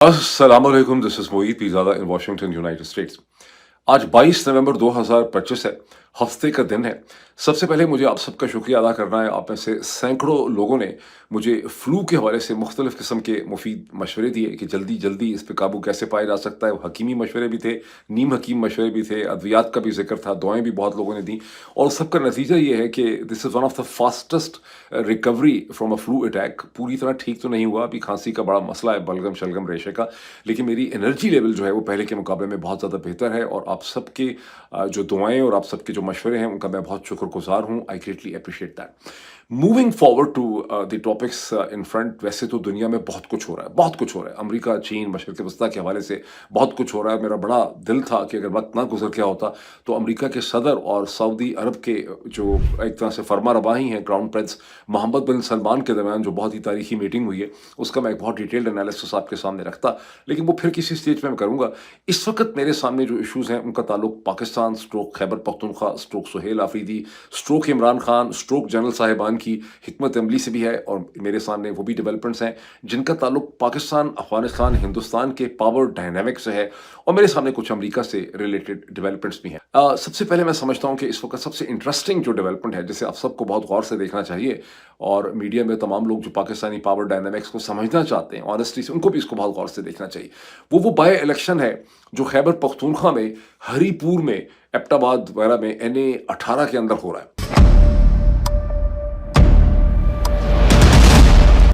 Assalamualaikum, this is Moeed Pizada in Washington, United States. आज 22 नवंबर 2025 है, हफ्ते का दिन है। सबसे पहले मुझे आप सबका शुक्रिया अदा करना है। आप में से सैकड़ों लोगों ने मुझे फ्लू के हवाले से मुख्तलिफ किस्म के मुफीद मशवरे दिए कि जल्दी जल्दी इस पे काबू कैसे पाया जा सकता है। हकीमी मशवरे भी थे, नीम हकीम मशवरे भी थे, अद्वियात का भी जिक्र था, दुआएं भी बहुत लोगों ने दी और सबका नतीजा ये है कि this is one of the fastest recovery from a flu attack. पूरी तरह ठीक तो नहीं हुआ, अभी खांसी का बड़ा मसला है, बलगम शलगम रेशे का, लेकिन मेरी एनर्जी लेवल जो है वो पहले के मुकाबले में बहुत ज़्यादा बेहतर है और आप सबके जो दुआएं और आप सबके जो मशवरे हैं उनका मैं बहुत शुक्रगुजार हूँ। I greatly appreciate that. Moving forward to the topics in front, वैसे तो दुनिया में बहुत कुछ हो रहा है, बहुत कुछ हो रहा है। अमेरिका, चीन, मशरिक़ वस्ता के हवाले से बहुत कुछ हो रहा है। मेरा बड़ा दिल था कि अगर वक्त ना गुजर गया होता तो अमेरिका के सदर और सऊदी अरब के जो एक तरह से फरमा रवाही हैं क्राउन प्रिंस मोहम्मद बिन सलमान के दरमियान जो बहुत ही तारीखी मीटिंग हुई है उसका मैं एक बहुत डिटेल्ड एनालिसिस आपके सामने रखता, लेकिन वो फिर किसी स्टेज पे मैं करूँगा। इस वक्त मेरे सामने जो इश्यूज़ हैं उनका ताल्लुक Pakistan stroke Khyber Pakhtunkhwa stroke Suhail Afridi stroke Imran Khan stroke general साहिबान की हिकमत अमली से भी है और मेरे सामने वो भी डेवलपमेंट्स हैं जिनका ताल्लुक पाकिस्तान, अफगानिस्तान, हिंदुस्तान के पावर डायनामिक से है और मेरे सामने कुछ अमेरिका से रिलेटेड डेवलपमेंट्स भी हैं। सबसे पहले मैं समझता हूँ कि इस वक्त सबसे इंटरेस्टिंग जो डेवलपमेंट है जिसे आप सबको बहुत गौर से देखना चाहिए और मीडिया में तमाम लोग जो पाकिस्तानी पावर डायनामिक्स को समझना चाहते हैं ऑनेस्टली से, उनको भी इसको बहुत गौर से देखना चाहिए। वो बाय इलेक्शन है जो खैबर पख्तूनख्वा में हरीपुर में एबटाबाद वगैरह में NA-18 के अंदर हो रहा है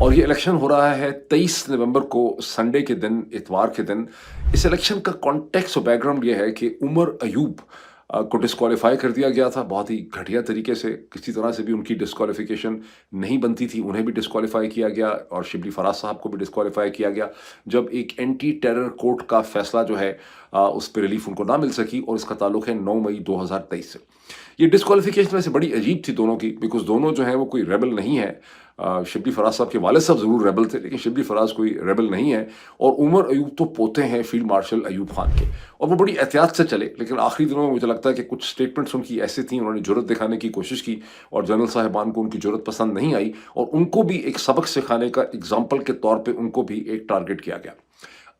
और ये इलेक्शन हो रहा है 23 नवंबर को संडे के दिन, इतवार के दिन। इस इलेक्शन का कॉन्टेक्स्ट और बैकग्राउंड ये है कि उमर अयूब को डिस्क्वालीफाई कर दिया गया था बहुत ही घटिया तरीके से। किसी तरह से भी उनकी डिस्क्वालिफिकेशन नहीं बनती थी, उन्हें भी डिस्क्वालीफाई किया गया और शिबली फराज साहब को भी डिस्क्वालीफाई किया गया जब एक एंटी टेरर कोर्ट का फैसला जो है उस पर रिलीफ उनको ना मिल सकी और इसका ताल्लुक है 9 मई 2023 से। ये डिस्क्वालिफिकेशन वैसे बड़ी अजीब थी दोनों की, बिकॉज दोनों जो है वो कोई रेबल नहीं है। शिबली फराज साहब के वालिद साहब ज़रूर रेबल थे लेकिन शिबली फराज कोई रेबल नहीं है और उमर अयूब तो पोते हैं फील्ड मार्शल अयूब खान के और वो बड़ी एहतियात से चले। लेकिन आखिरी दिनों में मुझे लगता है कि कुछ स्टेटमेंट्स उनकी ऐसी थी, उन्होंने जुर्रत दिखाने की कोशिश की और जनरल साहिबान को उनकी जुर्रत पसंद नहीं आई और उनको भी एक सबक सिखाने का एग्जाम्पल के तौर पर उनको भी एक टारगेट किया गया।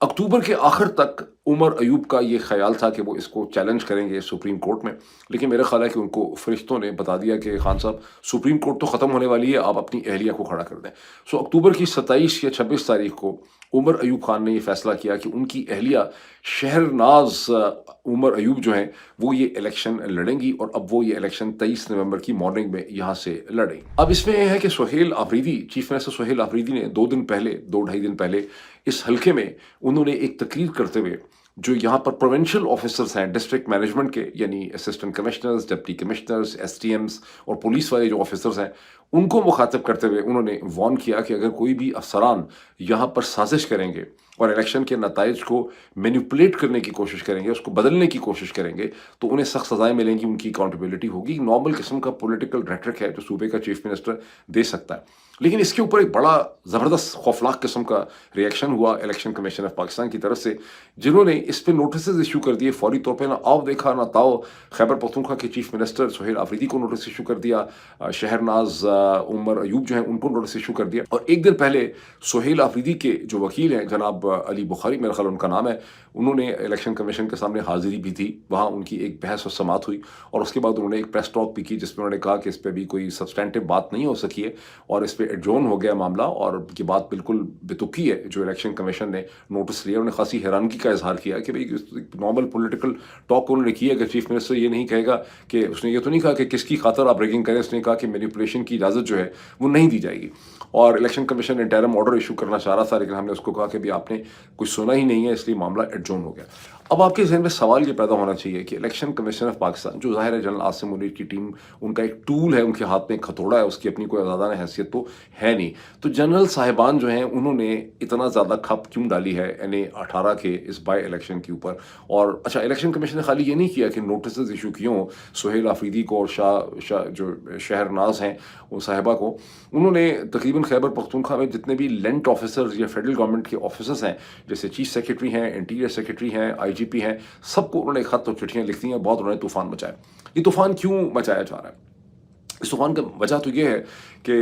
अक्टूबर के आखिर तक उमर अयूब का ये ख्याल था कि वो इसको चैलेंज करेंगे सुप्रीम कोर्ट में, लेकिन मेरा ख्याल है कि उनको फरिश्तों ने बता दिया कि खान साहब सुप्रीम कोर्ट तो ख़त्म होने वाली है, आप अपनी अहलिया को खड़ा कर दें। सो अक्टूबर की 27 या 26 तारीख को उमर अयूब खान ने ये फैसला किया कि उनकी अहलिया शहरनाज उमर अयूब जो हैं वो ये इलेक्शन लड़ेंगी और अब वो ये इलेक्शन 23 नवंबर की मॉर्निंग में यहाँ से लड़ेंगी। अब इसमें यह है कि सुहेल आफरीदी, चीफ मिनिस्टर सुहेल आफरीदी ने 2 ढाई दिन पहले इस हल्के में उन्होंने एक तकरीर करते हुए जो यहाँ पर प्रोविंशियल ऑफिसर्स हैं डिस्ट्रिक्ट मैनेजमेंट के, यानी assistant commissioners, deputy commissioners, STMs और पुलिस वाले जो ऑफिसर्स हैं उनको मुखातिब करते हुए उन्होंने वार्न किया कि अगर कोई भी अफसरान यहाँ पर साजिश करेंगे और इलेक्शन के नताइज को मैनिपुलेट करने की कोशिश करेंगे, उसको बदलने की कोशिश करेंगे तो उन्हें सख्त सजाएं मिलेंगी, उनकी अकाउंटेबिलिटी होगी। नॉर्मल किस्म का पॉलिटिकल रेटरिक है जो सूबे का चीफ मिनिस्टर दे सकता है, लेकिन इसके ऊपर एक बड़ा ज़बरदस्त खौफनाक किस्म का रिएक्शन हुआ इलेक्शन कमीशन ऑफ पाकिस्तान की तरफ से, जिन्होंने इस पर नोटिस इशू कर दिए फौरी तौर पर। ना आओ देखा ना ताओ, खैबर पख्तूनख्वा के चीफ मिनिस्टर सुहेल आफरीदी को नोटिस इशू कर दिया, शहरनाज उमर अयूब जो हैं उनको नोटिस इशू कर दिया और एक दिन पहले सुहेल आफरीदी के जो वकील हैं जनाब अली बुखारी, मेरा ख्याल उनका नाम है, उन्होंने इलेक्शन कमीशन के सामने हाजिरी भी थी। वहाँ उनकी एक बहस और समात हुई और उसके बाद उन्होंने एक प्रेस टॉक भी की जिसमें उन्होंने कहा कि इस पर भी कोई सब्सटेंटिव बात नहीं हो सकी है और इस पर एडजॉर्न हो गया मामला और ये बात बिल्कुल बेतुकी है जो इलेक्शन कमीशन ने नोटिस लिया। उन्होंने खासी हैरानगी का इजहार किया कि भाई नॉर्मल पॉलिटिकल टॉक उन्होंने किया कि चीफ मिनिस्टर ये नहीं कहेगा कि, उसने ये तो नहीं कहा कि किसकी खातर आप रैगिंग करें, उसने कहा कि मैनिपुलेशन की इजाज़त जो है वो नहीं दी जाएगी और election commission interim order issue करना चाह रहा था लेकिन हमने उसको कहा कि भी आपने कुछ सुना ही नहीं है, इसलिए मामला एडजॉर्न हो गया। अब आपके जहन में सवाल ये पैदा होना चाहिए कि इलेक्शन कमीशन ऑफ पाकिस्तान जो ज़ाहिर है जनरल आसिम मुनीर की टीम, उनका एक टूल है, उनके हाथ में एक हथौड़ा है, उसकी अपनी कोई आज़ादाना हैसियत तो है नहीं। तो जनरल साहिबान जो हैं उन्होंने इतना ज़्यादा खप क्यों डाली है NA-18 के इस बाई इलेक्शन के ऊपर। और अच्छा, इलेक्शन कमीशन ने खाली ये नहीं किया कि नोटिस इशू किए हों सुहेल आफरीदी को और शाह जो शहरनाज हैं वो साहिबा को, उन्होंने तकरीबन खैबर पख्तूनख्वा में जितने भी लेंट ऑफिसर्स या फेडरल गवर्नमेंट के ऑफिसर्स हैं, जैसे चीफ सेक्रेटरी हैं, इंटीरियर सेक्रेटरी हैं, IGP हैं, सबको उन्होंने खत और चिट्ठियाँ लिख दी हैं। बहुत उन्होंने तूफान मचाया। ये तूफान क्यों मचाया जा रहा है? इस तूफ़ान का वजह तो ये है कि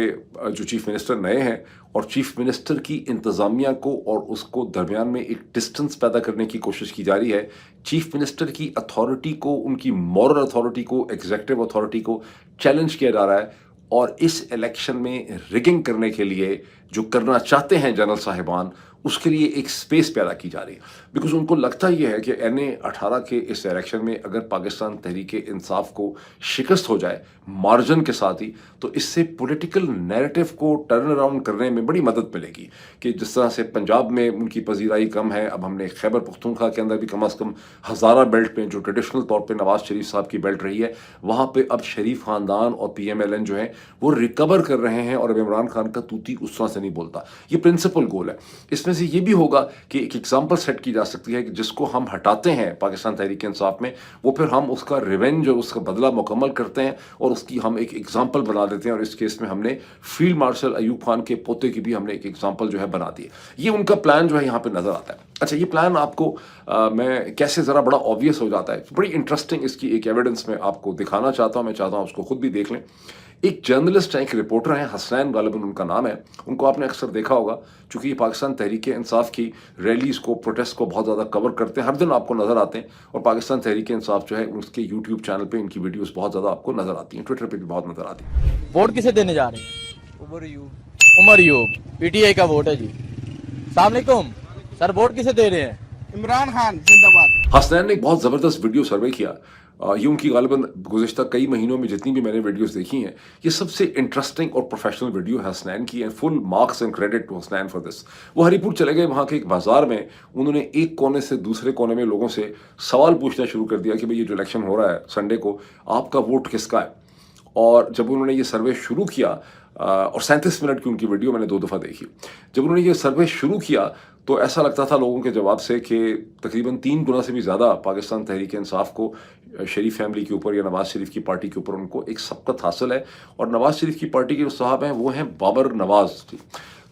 जो चीफ़ मिनिस्टर नए हैं और चीफ़ मिनिस्टर की इंतज़ामिया को और उसको दरमियान में एक डिस्टेंस पैदा करने की कोशिश की जा रही है। चीफ़ मिनिस्टर की अथॉरिटी को, उनकी मॉरल अथॉरिटी को, एग्ज़ीक्यूटिव अथॉरिटी को चैलेंज किया जा रहा है और इस इलेक्शन में रिगिंग करने के लिए जो करना चाहते हैं जनरल साहिबान, उसके लिए एक स्पेस पैदा की जा रही है। बिकॉज़ उनको लगता ये है कि एनए 18 के इस इलेक्शन में अगर पाकिस्तान तहरीक-ए-इंसाफ को शिकस्त हो जाए, मार्जिन के साथ ही, तो इससे पॉलिटिकल नैरेटिव को टर्न अराउंड करने में बड़ी मदद मिलेगी कि जिस तरह से पंजाब में उनकी पज़ीराई कम है, अब हमने खैबर पख्तूनख्वा के अंदर भी कम से कम हज़ारा बेल्ट में जो ट्रेडिशनल तौर पे नवाज़ शरीफ साहब की बेल्ट रही है, वहाँ पे अब शरीफ ख़ानदान और पीएमएलएन जो है वो रिकवर कर रहे हैं और अब इमरान खान का तूती उस तरह से नहीं बोलता। ये प्रिंसिपल गोल है। इसमें से ये भी होगा कि एक एग्जाम्पल सेट की जा सकती है कि जिसको हम हटाते हैं पाकिस्तान तहरीक इंसाफ में, वो फिर हम उसका रिवेंज और उसका बदला मुकम्मल करते हैं और उसकी हम एक एग्जाम्पल बना देते हैं। और इस केस में हमने फील्ड मार्शल अयूब खान के पोते की भी हमने एक एग्जाम्पल जो है बना दी है। ये उनका प्लान जो है यहाँ पे नजर आता है। अच्छा, ये प्लान आपको मैं कैसे ज़रा बड़ा ऑब्वियस हो जाता है, बड़ी इंटरेस्टिंग इसकी एक एविडेंस मैं आपको दिखाना चाहता हूँ। मैं चाहता हूँ उसको खुद भी देख लें। एक जर्नलिस्ट हैं, एक रिपोर्टर हैं, हसनैन गालिबन उनका नाम है। उनको आपने अक्सर देखा होगा, चूंकि ये पाकिस्तान तहरीक इंसाफ की रैलीज को, प्रोटेस्ट को बहुत ज़्यादा कवर करते हैं, हर दिन आपको नज़र आते हैं। और पाकिस्तान तहरीक इंसाफ जो है उसके यूट्यूब चैनल पे इनकी वीडियोस बहुत ज़्यादा आपको नज़र आती हैं, ट्विटर पे भी बहुत नज़र आती हैं। वोट किसे देने जा रहे हैं? उमर यूब पीटीआई का वोट है जी। अस्सलाम वालेकुम सर, वोट किसे दे रहे हैं? इमरान खान जिंदाबाद। हसनैन ने एक बहुत ज़बरदस्त वीडियो सर्वे किया। ये उनकी गालिबन गुज़िश्ता कई महीनों में जितनी भी मैंने वीडियोस देखी हैं, ये सबसे इंटरेस्टिंग और प्रोफेशनल वीडियो है हसनैन की। And full marks and credit to Hasnain for this. वो हरीपुर चले गए, वहाँ के एक बाजार में उन्होंने एक कोने से दूसरे कोने में लोगों से सवाल पूछना शुरू कर दिया कि भाई ये जो इलेक्शन हो रहा है संडे को, आपका वोट किसका है। और जब उन्होंने ये सर्वे शुरू किया, और 37 मिनट की उनकी वीडियो मैंने 2 दफ़ा देखी। जब उन्होंने ये सर्वे शुरू किया तो ऐसा लगता था लोगों के जवाब से कि तकरीबन 3 गुना से भी ज़्यादा पाकिस्तान तहरीक इंसाफ को, शरीफ फैमिली के ऊपर या नवाज़ शरीफ की पार्टी के ऊपर उनको एक सबकत हासिल है। और नवाज़ शरीफ की पार्टी के जो साहब हैं वो हैं बाबर नवाज़ जी।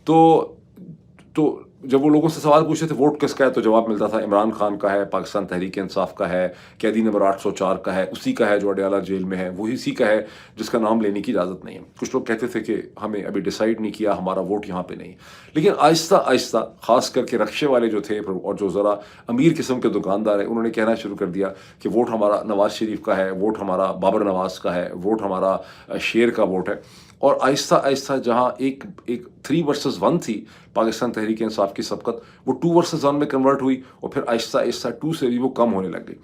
तो जब वो लोगों से सवाल पूछते थे वोट किसका है, तो जवाब मिलता था इमरान खान का है, पाकिस्तान तहरीक इंसाफ का है, कैदी नंबर 804 का है, उसी का है जो अडयाला जेल में है, वही इसी का है जिसका नाम लेने की इजाज़त नहीं है। कुछ लोग कहते थे कि हमें अभी डिसाइड नहीं किया, हमारा वोट यहाँ पे नहीं। लेकिन आहिस्ता आहिस्ता ख़ास करके रक्शे वाले जो थे और जो ज़रा अमीर किस्म के दुकानदार हैं, उन्होंने कहना शुरू कर दिया कि वोट हमारा नवाज़ शरीफ का है, वोट हमारा बाबर नवाज़ का है, वोट हमारा शेर का वोट है। और आहिस्ता आहिस्ता जहाँ एक 3 वर्सेस 1 थी पाकिस्तान तहरीक इंसाफ की सबकत, वो 2 वर्सेस 1 में कन्वर्ट हुई और फिर आहिस्ता आहिस्ता 2 से भी वो कम होने लग गई।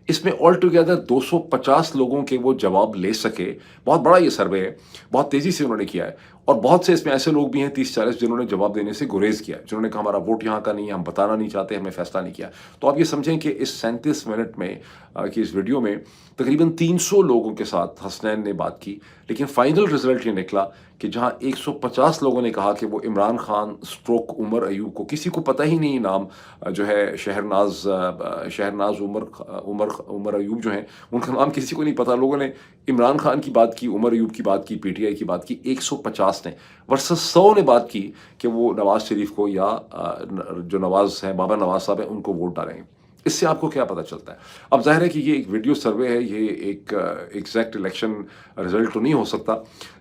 इसमें ऑल टुगेदर 250 लोगों के वो जवाब ले सके। बहुत बड़ा ये सर्वे है, बहुत तेज़ी से उन्होंने किया है। और बहुत से इसमें ऐसे लोग भी हैं 30-40 जिन्होंने जवाब देने से गुरेज किया, जिन्होंने कहा हमारा वोट यहाँ का नहीं है, हम बताना नहीं चाहते, हमें फैसला नहीं किया। तो आप ये समझें कि इस 37 मिनट में की इस वीडियो में तकरीबन 300 लोगों के साथ हसनैन ने बात की। लेकिन फाइनल रिजल्ट ये निकला कि जहाँ 150 लोगों ने कहा कि वो इमरान खान स्ट्रोक उमर अयूब को, किसी को पता ही नहीं नाम जो है शहरनाज उमर अयूब जो हैं, उनका नाम किसी को नहीं पता। लोगों ने इमरान खान की बात की, उमर अयूब की बात की, पीटीआई की बात की, 150 ने वर्सेस 100 ने बात की कि वो नवाज़ शरीफ को या जो नवाज़ हैं, बाबर नवाज़ साहब हैं, उनको वोट डालेंगे। इससे आपको क्या पता चलता है? अब ज़ाहिर है कि ये एक वीडियो सर्वे है, ये एक एग्जैक्ट इलेक्शन रिजल्ट तो नहीं हो सकता।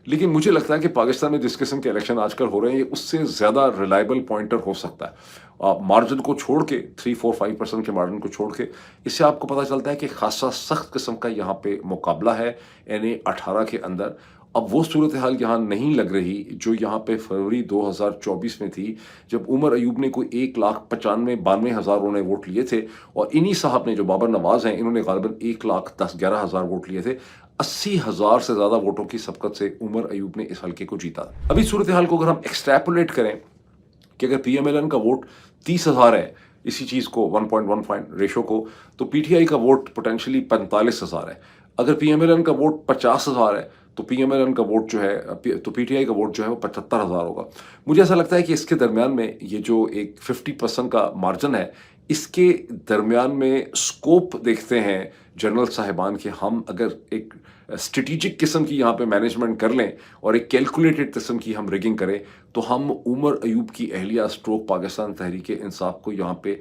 लेकिन मुझे लगता है कि पाकिस्तान में जिस किस्म के इलेक्शन आजकल हो रहे हैं, ये उससे ज़्यादा रिलायबल पॉइंटर हो सकता है। मार्जिन को छोड़ के 3-4-5% के मार्जिन को छोड़ के इससे आपको पता चलता है कि खासा सख्त किस्म का यहाँ पे मुकाबला है एनए 18 के अंदर। अब वो सूरत हाल यहाँ नहीं लग रही जो यहाँ पे फरवरी 2024 में थी, जब उमर अयूब ने कोई 1,95,92,000 उन्होंने वोट लिए थे और इन्हीं साहब ने, जो बाबर नवाज़ हैं, इन्होंने गालिबन 1,10,11,000 वोट लिए थे। 80,000 से ज़्यादा वोटों की सबकत से उमर अयूब ने इस हल्के को जीता। अभी सूरत हाल को अगर हम एक्सट्रैपोलेट करें कि अगर पीएमएलएन का वोट 30,000 है, इसी चीज़ को 1.1 रेशो को, तो पीटीआई का वोट पोटेंशियली 45,000 है। अगर पीएमएलएन का वोट 50,000 है तो पीएमएलएन का वोट जो है, तो पीटीआई का वोट जो है वो 75,000 होगा। मुझे ऐसा लगता है कि इसके दरमियान में ये जो एक 50% का मार्जिन है, इसके दरमियान में स्कोप देखते हैं جنرل صاحبان کہ ہم اگر ایک اسٹریٹجک قسم کی یہاں پہ مینجمنٹ کر لیں اور ایک کیلکولیٹڈ قسم کی ہم ریگنگ کریں تو ہم عمر ایوب کی اہلیہ اسٹروک پاکستان تحریک انصاف کو یہاں پہ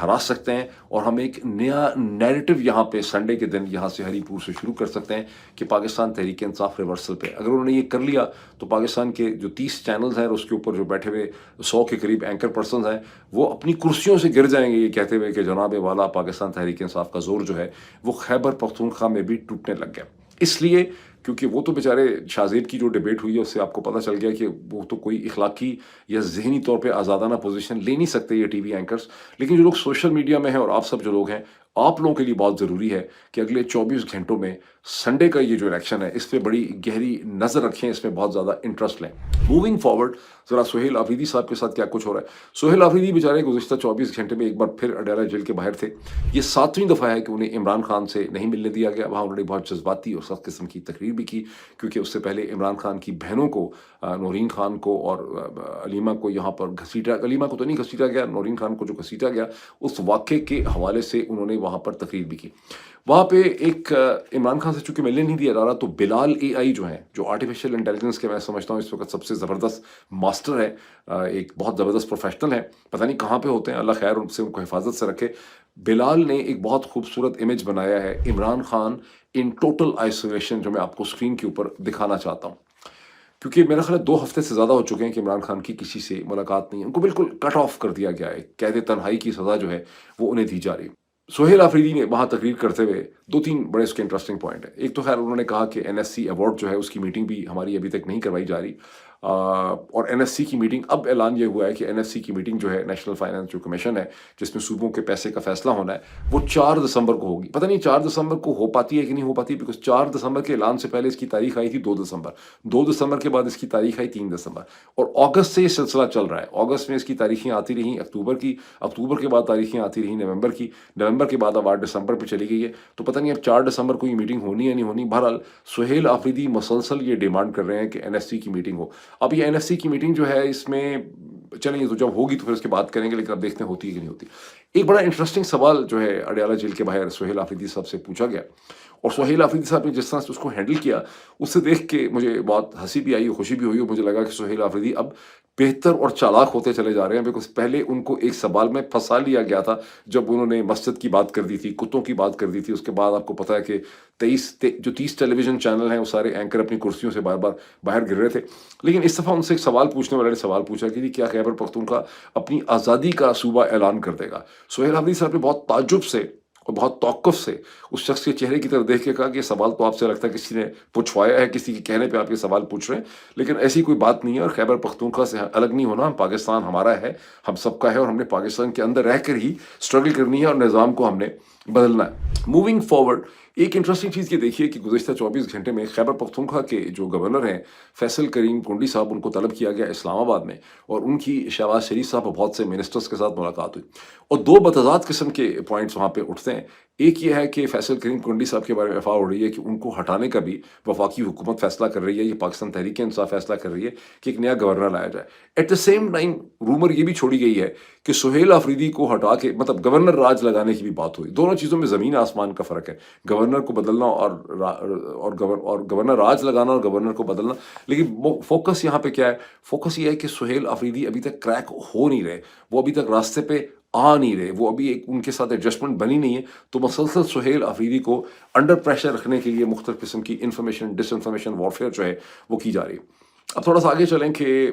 ہرا سکتے ہیں، اور ہم ایک نیا نیریٹو یہاں پہ سنڈے کے دن یہاں سے ہری پور سے شروع کر سکتے ہیں کہ پاکستان تحریک انصاف ریورسل پہ۔ اگر انہوں نے یہ کر لیا تو پاکستان کے جو 30 چینلز ہیں اور اس کے اوپر جو بیٹھے ہوئے 100 کے قریب اینکر پرسنز ہیں وہ اپنی کرسیوں سے گر جائیں گے یہ کہتے ہوئے کہ جناب والا پاکستان تحریک انصاف کا زور جو ہے وہ خیبر پختونخوا میں بھی ٹوٹنے لگ گیا۔ اس لیے کیونکہ وہ تو بیچارے شاہزیب کی جو ڈیبیٹ ہوئی ہے اس سے آپ کو پتہ چل گیا کہ وہ تو کوئی اخلاقی یا ذہنی طور پہ آزادانہ پوزیشن لے نہیں سکتے یہ ٹی وی اینکرز، لیکن جو لوگ سوشل میڈیا میں ہیں اور آپ سب جو لوگ ہیں، آپ لوگوں کے لیے بہت ضروری ہے کہ اگلے 24 گھنٹوں میں سنڈے کا یہ جو الیکشن ہے اس پہ بڑی گہری نظر رکھیں، اس میں بہت زیادہ انٹرسٹ لیں۔ موونگ فارورڈ ذرا سہیل آفریدی صاحب کے ساتھ کیا کچھ ہو رہا ہے۔ سہیل آفریدی بیچارے گزشتہ 24 گھنٹے میں ایک بار پھر اڈیالہ جیل کے باہر تھے۔ یہ 7ویں دفعہ ہے کہ انہیں عمران خان سے نہیں ملنے دیا گیا۔ وہاں انہوں نے بہت جذباتی اور سخت قسم کی تقریر بھی کی، کیونکہ اس سے پہلے عمران خان کی بہنوں کو، نورین خان کو اور علیمہ کو یہاں پر گھسیٹا، علیمہ کو تو نہیں گھسیٹا گیا، نورین خان کو جو گھسیٹا گیا اس واقعے کے حوالے سے انہوں نے وہاں پر تقریر بھی کی۔ وہاں پہ ایک عمران خان سے چونکہ ملنے نہیں دیا جا رہا تو بلال اے آئی جو ہیں، جو آرٹیفیشیل انٹیلیجنس کے میں سمجھتا ہوں اس وقت سب سے زبردست ماسٹر ہے، ایک بہت زبردست پروفیشنل ہے، پتہ نہیں کہاں پہ ہوتے ہیں، اللہ خیر ان سے ان کو حفاظت سے رکھے۔ بلال نے ایک بہت خوبصورت امیج بنایا ہے عمران خان ان ٹوٹل آئسولیشن، جو میں آپ کو اسکرین کے اوپر دکھانا چاہتا ہوں، کیونکہ میرا خیال ہے 2 ہفتے سے زیادہ ہو چکے ہیں کہ عمران خان کی کسی سے ملاقات نہیں ہے، ان کو بالکل کٹ آف کر دیا گیا ہے، قید تنہائی کی سزا جو ہے وہ انہیں دی جا رہی ہے۔ سہیل آفریدی نے وہاں تقریر کرتے ہوئے 2-3 بڑے اس کے انٹرسٹنگ پوائنٹ ہیں۔ ایک تو خیر انہوں نے کہا کہ NSC ایوارڈ جو ہے اس کی میٹنگ بھی ہماری ابھی تک نہیں کروائی جا رہی، اور NSC کی میٹنگ اب اعلان یہ ہوا ہے کہ NSC کی میٹنگ جو ہے نیشنل فائنانس جو کمیشن ہے جس میں صوبوں کے پیسے کا فیصلہ ہونا ہے وہ 4 دسمبر کو ہوگی۔ پتہ نہیں 4 دسمبر کو ہو پاتی ہے کہ نہیں ہو پاتی، بیکاز 4 دسمبر کے اعلان سے پہلے اس کی تاریخ آئی تھی 2 دسمبر، 2 دسمبر کے بعد اس کی تاریخ آئی 3 دسمبر، اور اگست سے یہ سلسلہ چل رہا ہے۔ اگست میں اس کی تاریخیں آتی رہیں اکتوبر کے بعد تاریخیں آتی رہیں نومبر کے بعد اب 8 دسمبر پہ چلی گئی ہے، تو پتہ نہیں اب 4 دسمبر کو یہ میٹنگ ہونی یا نہیں ہونی۔ بہرحال سہیل آفریدی مسلسل یہ ڈیمانڈ کر رہے ہیں کہ NSC کی میٹنگ ہو۔ اب یہ NSC کی میٹنگ جو ہے اس میں چلیں، یہ تو جب ہوگی تو پھر اس کے بعد کریں گے، لیکن اب دیکھتے ہیں ہوتی ہے کہ نہیں ہوتی۔ ایک بڑا انٹرسٹنگ سوال جو ہے اڈیالہ جیل کے باہر سہیل آفریدی صاحب سے پوچھا گیا، اور سہیل آفریدی صاحب نے جس طرح سے اس کو ہینڈل کیا اس سے دیکھ کے مجھے بہت ہنسی بھی آئی، خوشی بھی ہوئی، اور مجھے لگا کہ سہیل آفریدی اب بہتر اور چالاک ہوتے چلے جا رہے ہیں، بیکاز پہلے ان کو ایک سوال میں پھنسا لیا گیا تھا جب انہوں نے مسجد کی بات کر دی تھی، کتوں کی بات کر دی تھی۔ اس کے بعد آپ کو پتہ ہے کہ 30 ٹیلی ویژن چینل ہیں وہ سارے اینکر اپنی کرسیوں سے بار بار باہر گر رہے تھے، لیکن اس دفعہ ان سے ایک سوال پوچھنے والے نے سوال پوچھا کہ کیا خیبر پختونخوا اپنی آزادی کا صوبہ اعلان کر دے گا۔ سہیل آفریدی صاحب نے بہت تعجب سے اور بہت توقف سے اس شخص کے چہرے کی طرف دیکھ کے کہا کہ یہ سوال تو آپ سے لگتا ہے کسی نے پوچھوایا ہے، کسی کے کہنے پہ آپ یہ سوال پوچھ رہے ہیں، لیکن ایسی کوئی بات نہیں ہے، اور خیبر پختونخوا سے الگ نہیں ہونا، پاکستان ہمارا ہے، ہم سب کا ہے، اور ہم نے پاکستان کے اندر رہ کر ہی اسٹرگل کرنی ہے اور نظام کو ہم نے بدلنا ہے۔ موونگ فارورڈ ایک انٹرسٹنگ چیز یہ دیکھیے کہ گزشتہ 24 گھنٹے میں خیبر پختونخوا کے جو گورنر ہیں فیصل کریم کنڈی صاحب، ان کو طلب کیا گیا اسلام آباد میں، اور ان کی شہباز شریف صاحب اور بہت سے منسٹرز کے ساتھ ملاقات ہوئی، اور 2 متضاد قسم کے پوائنٹس وہاں پہ اٹھتے ہیں۔ ایک یہ ہے کہ فیصل کریم کنڈی صاحب کے بارے میں افواہ اڑ رہی ہے کہ ان کو ہٹانے کا بھی وفاقی حکومت فیصلہ کر رہی ہے، یہ پاکستان تحریک انصاف فیصلہ کر رہی ہے کہ ایک نیا گورنر لایا جائے۔ At the same time rumour یہ بھی چھوڑی گئی ہے کہ سہیل آفریدی کو ہٹا کے مطلب گورنر راج لگانے کی بھی بات ہوئی۔ دونوں چیزوں میں زمین آسمان کا فرق ہے، گورنر کو بدلنا اور گورنر راج لگانا اور گورنر کو بدلنا، لیکن فوکس یہاں پہ کیا ہے؟ فوکس یہ ہے کہ سہیل آفریدی ابھی تک کریک ہو نہیں رہے، وہ ابھی تک راستے پہ آ نہیں رہے، وہ ابھی ایک ان کے ساتھ ایڈجسٹمنٹ بنی نہیں ہے، تو مسلسل سہیل آفریدی کو انڈر پریشر رکھنے کے لیے مختلف قسم کی انفارمیشن ڈس انفارمیشن وارفیئر جو ہے وہ کی جا رہی ہے۔ اب تھوڑا سا آگے چلیں کہ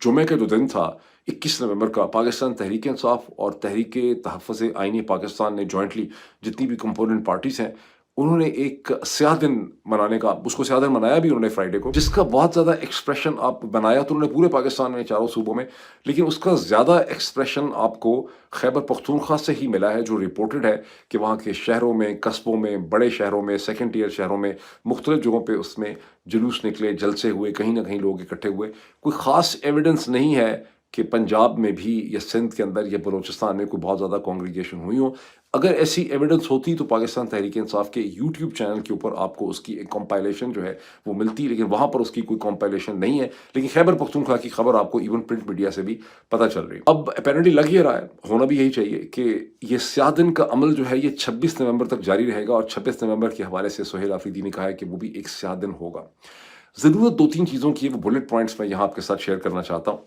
جمعے کا جو دن تھا 21 نومبر کا، پاکستان تحریک انصاف اور تحریک تحفظ آئینی پاکستان نے جوائنٹلی جتنی بھی کمپوننٹ پارٹیز ہیں انہوں نے ایک سیاہ دن منانے کا، اس کو سیاہ دن منایا بھی انہوں نے فرائیڈے کو، جس کا بہت زیادہ ایکسپریشن آپ بنایا تو انہوں نے پورے پاکستان میں 4 صوبوں میں، لیکن اس کا زیادہ ایکسپریشن آپ کو خیبر پختونخوا سے ہی ملا ہے، جو رپورٹڈ ہے کہ وہاں کے شہروں میں، قصبوں میں، بڑے شہروں میں، سیکنڈ ٹیئر شہروں میں، مختلف جگہوں پہ اس میں جلوس نکلے، جلسے ہوئے، کہیں نہ کہیں لوگ اکٹھے ہوئے۔ کوئی خاص ایویڈنس نہیں ہے کہ پنجاب میں بھی یا سندھ کے اندر یا بلوچستان میں کوئی بہت زیادہ کانگریگیشن ہوئی ہوں. اگر ایسی ایویڈنس ہوتی تو پاکستان تحریک انصاف کے یوٹیوب چینل کے اوپر آپ کو اس کی ایک کمپائلیشن جو ہے وہ ملتی، لیکن وہاں پر اس کی کوئی کمپائلیشن نہیں ہے. لیکن خیبر پختونخوا کی خبر آپ کو ایون پرنٹ میڈیا سے بھی پتہ چل رہی ہے. اب اپیرنٹلی لگ یہ رہا ہے، ہونا بھی یہی چاہیے، کہ یہ سیاہ دن کا عمل جو ہے یہ 26 نومبر تک جاری رہے گا، اور 26 نومبر کے حوالے سے سہیل آفریدی نے کہا ہے کہ وہ بھی ایک سیاہ دن ہوگا. ضرورت 2-3 چیزوں کی ہے، وہ بلٹ پوائنٹس میں یہاں آپ کے ساتھ شیئر کرنا چاہتا ہوں.